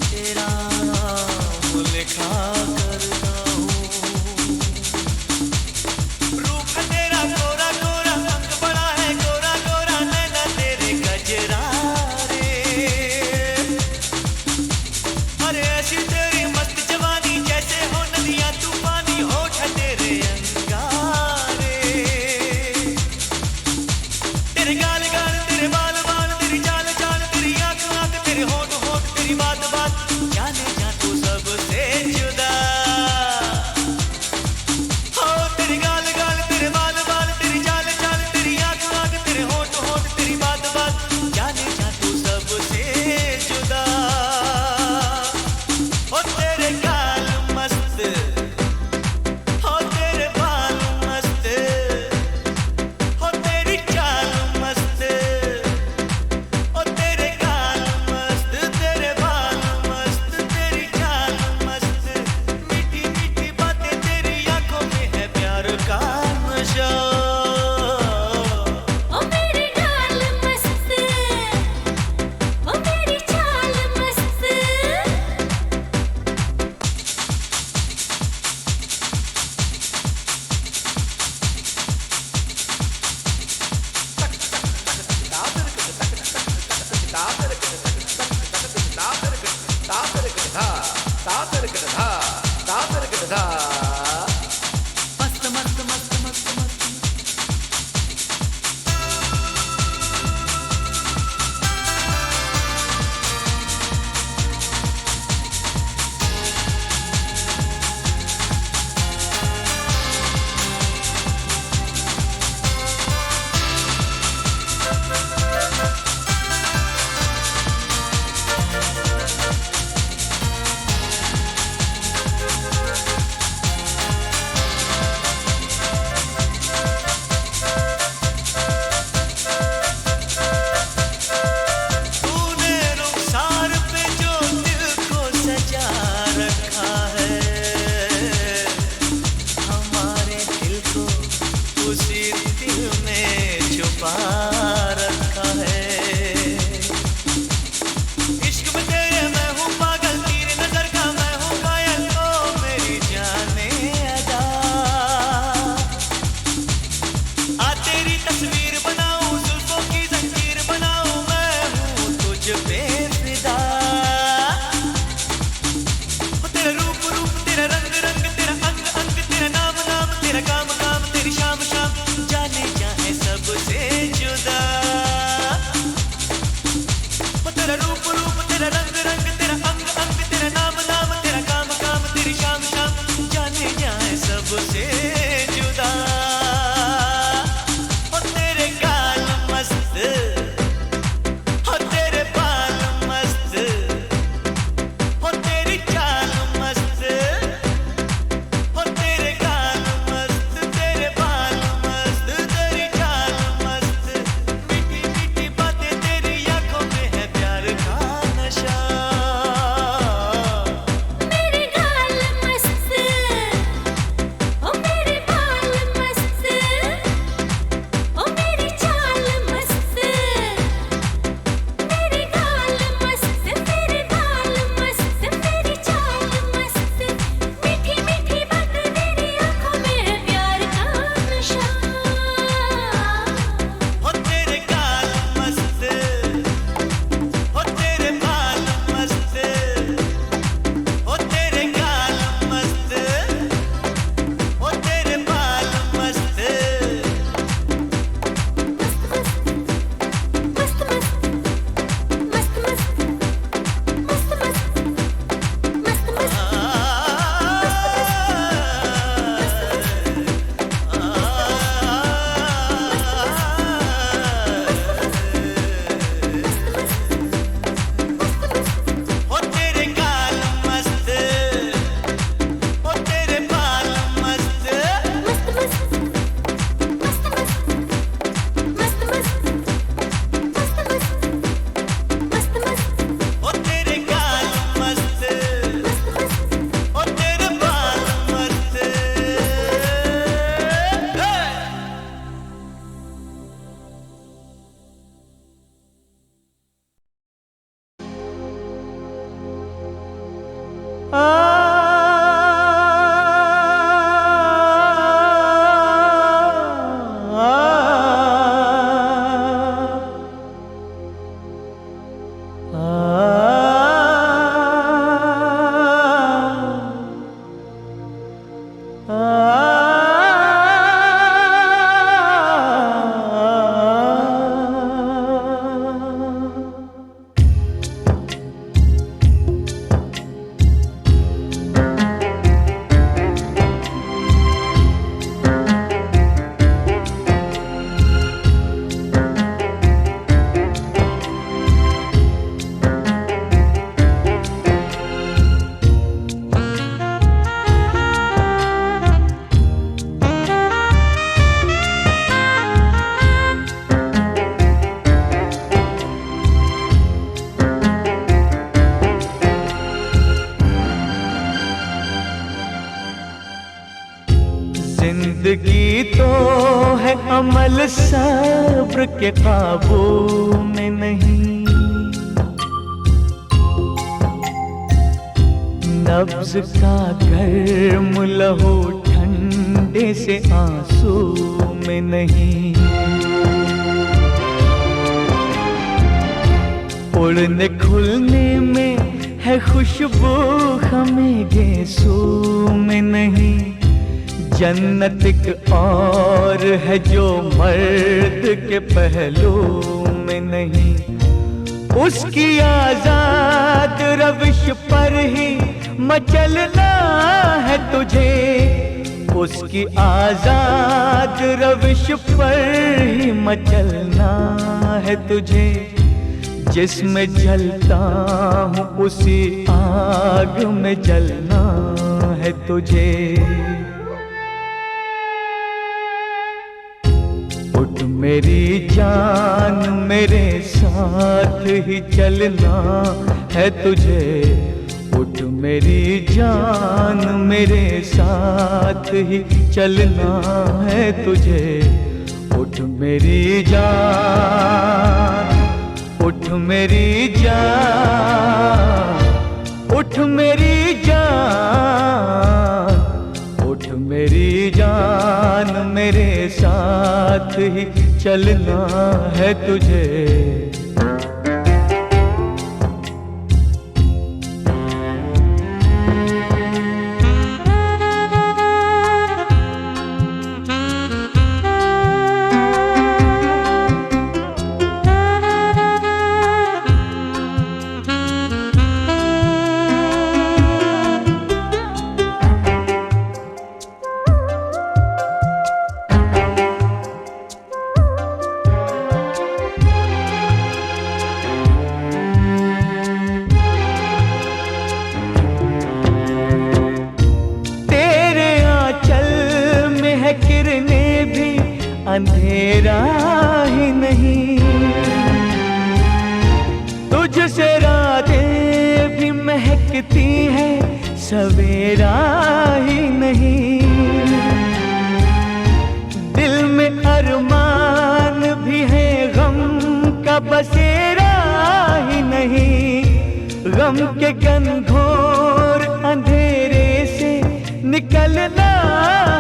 तेरा नाम लिखा करता हूँ। रूप है तेरा गोरा गोरा, अंग बड़ा है गोरा गोरा, नैना तेरे गजरा रे। अरे ऐसी तेरी मस्त जवानी, जैसे हो नदियाँ तूफानी, होठ है तेरे अंगारे। तेरे गाल गाल, तेरे बाल बाल, तेरी चाल चाल, तेरी आँख आँख, तेरे होठ होठ, तेरी बात बात, जाने जा तू सबसे जुदा। हो तेरे गाल गाल, तेरे बाल बाल, तेरी चाल चाल, तेरी आँख आँख, तेरे होठ होठ, तेरी बात बात, जाने जा तू सबसे जुदा। ओ तेरे गाल मस्त, हो तेरे बाल मस्त, हो तेरी चाल मस्त, ओ तेरे गाल मस्त, तेरे बाल मस्त, तेरी चाल मस्त, मीठी मीठी बातें तेरी आंखों में है प्यार का नशा। ओ मेरे गाल मस्त, ओ मेरी चाल मस्त। मस्त मस्त मस्त मस्त मस्त। तूने रुखसार पे जो दिल को सजा रखा है, हमारे दिल को उसी दिल में छुपा रखा है। इश्क में तेरे मैं हूँ पागल, तेरी नजर का मैं हूँ कायल, ओ मेरी जाने अदा। आ तेरी तस्वीर बनाऊं, जुल्फों की जंजीर बनाऊं, मैं हूँ तुझ पे फिदा। ओ तेरा रूप रूप, तेरा रंग रंग, तेरा अंग अंग, तेरा नाम नाम, तेरा काम काम, तेरी शाम शाम, जाने जाए सबसे जुदा। ओ तेरा रूप रूप, तेरा रंग रंग, तेरा अंग अंग, तेरा नाम नाम, तेरा काम काम, तेरी शाम शाम, जाने जाए सबसे जुदा। ओ तेरे गाल मस्त, हो तेरे बाल मस्त, जिंदगी तो है अमल सब्र के काबू में नहीं, नब्ज का गर्म लहू ठंडे से आंसू में नहीं, उड़ने खुलने में है खुशबू हमें गेसू में नहीं, जन्नत एक और है जो मर्द के पहलू में नहीं, उसकी आजाद रविश पर ही मचलना है तुझे, उसकी आजाद रविश पर ही मचलना है तुझे, जिसमें जलता हूँ उसी आग में जलना है तुझे। उठ मेरी जान मेरे साथ ही चलना है तुझे, उठ मेरी जान मेरे साथ ही चलना है तुझे, उठ मेरी जान, उठ मेरी जान, उठ मेरी जान, उठ मेरी जान मेरे साथ ही चलना है तुझे। अंधेरा ही नहीं, तुझसे रातें भी महकती हैं, सवेरा ही नहीं, दिल में अरमान भी है, गम का बसेरा ही नहीं, गम के घनघोर अंधेरे से निकलना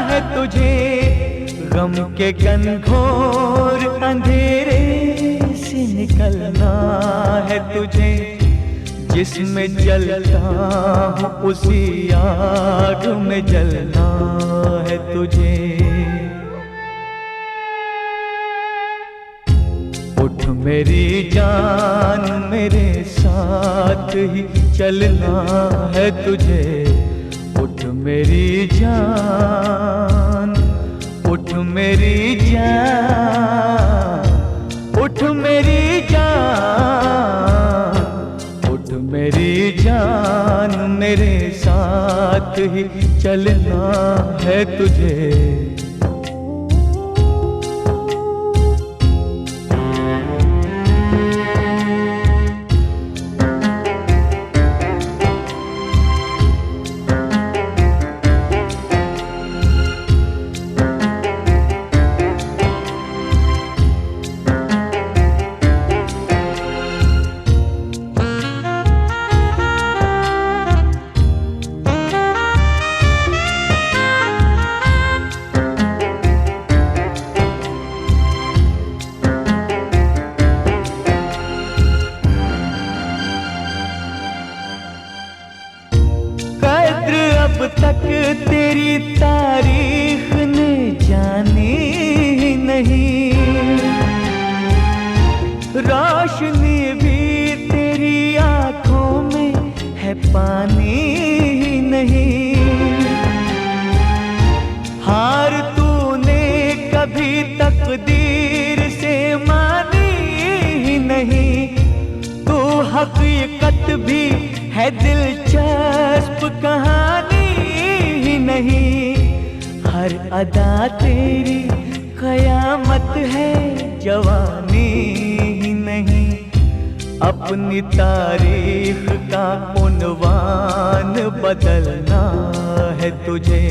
है तुझे, गम के घनघोर अंधेरे से निकलना है तुझे, जिसमें जलता हूँ उसी आग में जलना है तुझे। उठ मेरी जान मेरे साथ ही चलना है तुझे, उठ मेरी जान, उठ मेरी जान, उठ मेरी जान, उठ मेरी जान मेरे साथ ही चलना है तुझे। तक तेरी तारीख ने जानी ही नहीं, रोशनी भी तेरी आंखों में है पानी ही नहीं। हार तूने कभी तकदीर से मानी ही नहीं, तू हकीकत भी है दिलचस्प कहानी ही नहीं। हर अदा तेरी कयामत है जवानी ही नहीं। अपनी तारीख का उन्वान बदलना है तुझे।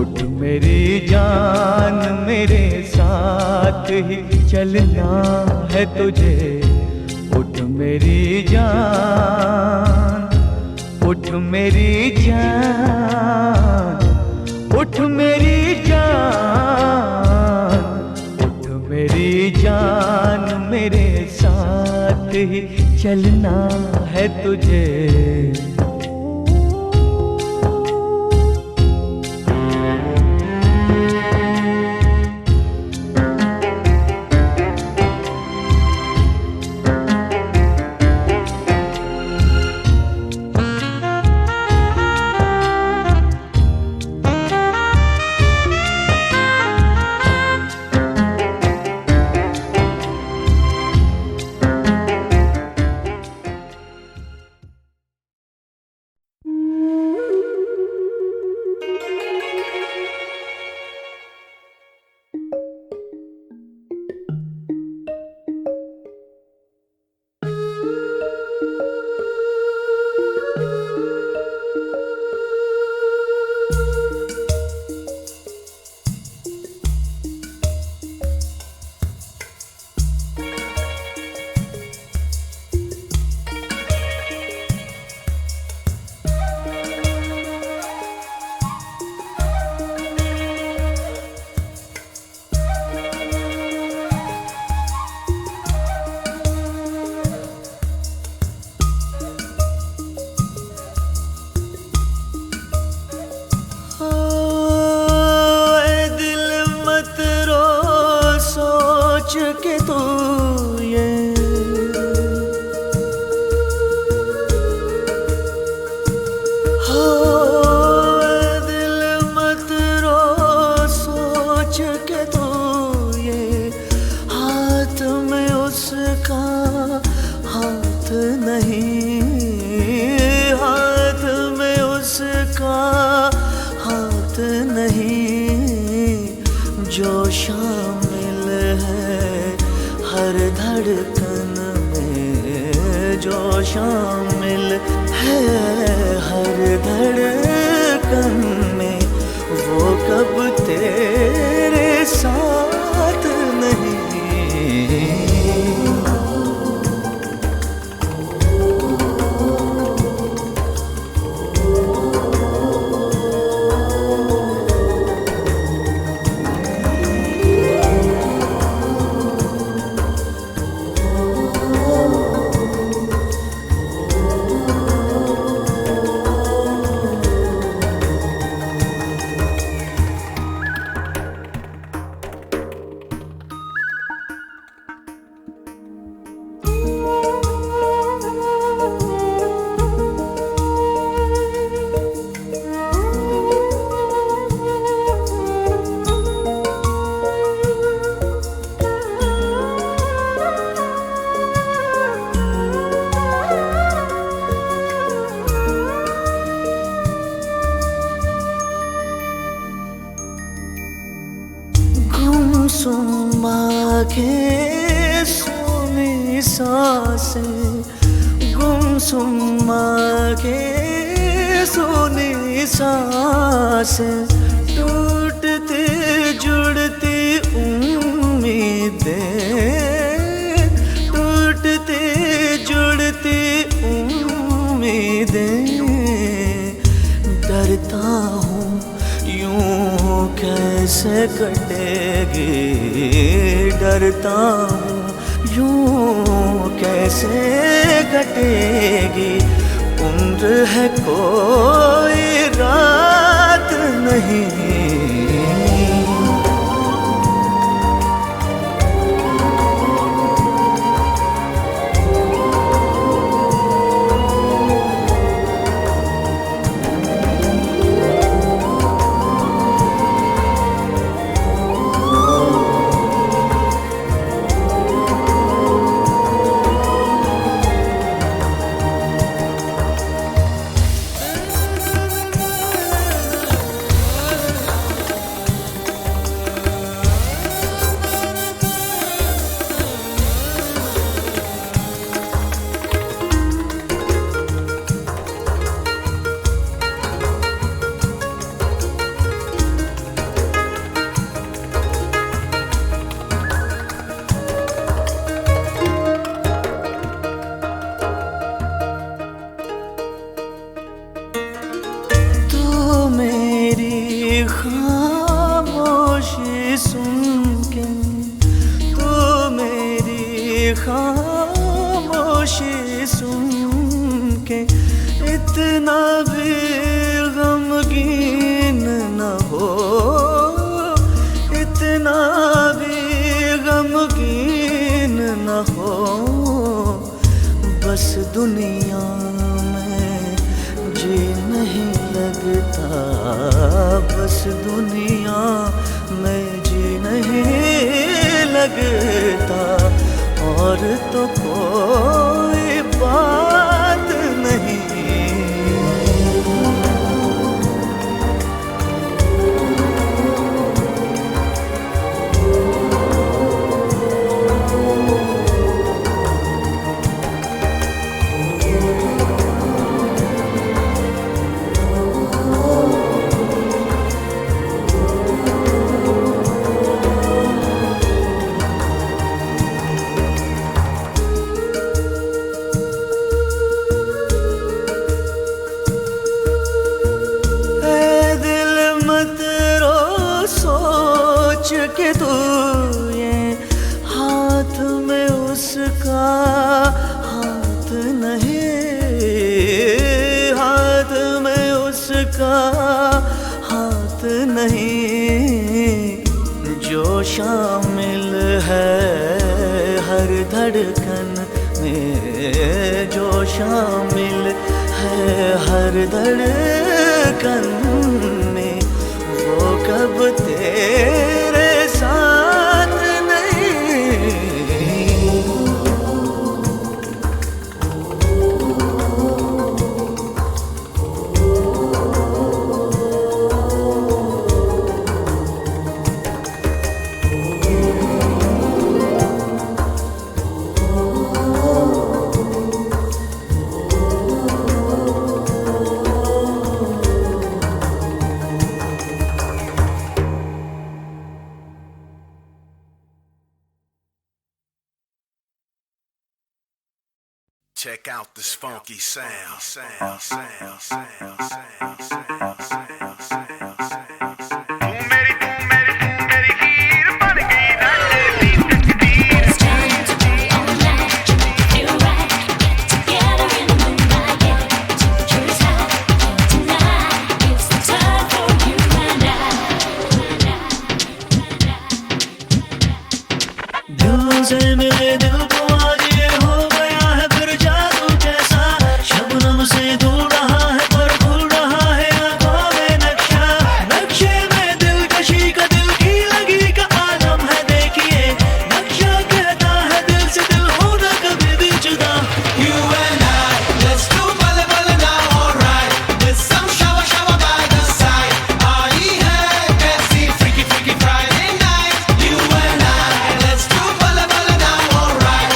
उठ मेरी जान मेरे साथ ही चलना है तुझे। उठ मेरी जान, उठ मेरी जान, उठ मेरी जान, उठ मेरी जान मेरे साथ ही चलना है तुझे। टूटती जुड़ती उम्मीदें, टूटती जुड़ती उम्मीदें। डरता हूँ यूं कैसे कटेगी, डरता हूँ यूं कैसे कटेगी उम्र है कोई रात नहीं। खामोशी सुन के तू मेरी खामोशी सुन के इतना भी गमगीन न हो, इतना भी गमगीन न हो। बस दुनिया में जी नहीं लगता, बस दुनिया में जी नहीं लगता, और तो कोई बात नहीं। के तू ये हाथ में उसका हाथ नहीं, हाथ में उसका हाथ नहीं। जो शामिल है हर धड़कन में, जो शामिल है हर धड़कन में, वो कब तेरे साथ नहीं। Check out this funky sound. दिल से मेरे दिल को आज ये हो गया है फिर जादू जैसा, शबनम से दूर रहा है पर खुल रहा है आंखों में नक्शा। नक्शे में दिलकशी का दिल की लगी का आलम है देखिए, नक्शा कहता है दिल से दिल होना कभी भी जुदा। You and I, let's do bala bala now, alright. With some shower shower by the side. आई है कैसी freaky freaky Friday night. You and I, let's do bala bala now, alright.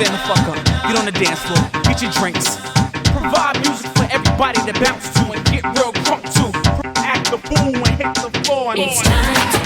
stand the fuck up. Get on the dance floor. Get your drinks. Provide music for everybody to bounce to and get real crunk to. Act the fool and hit the floor. It's time to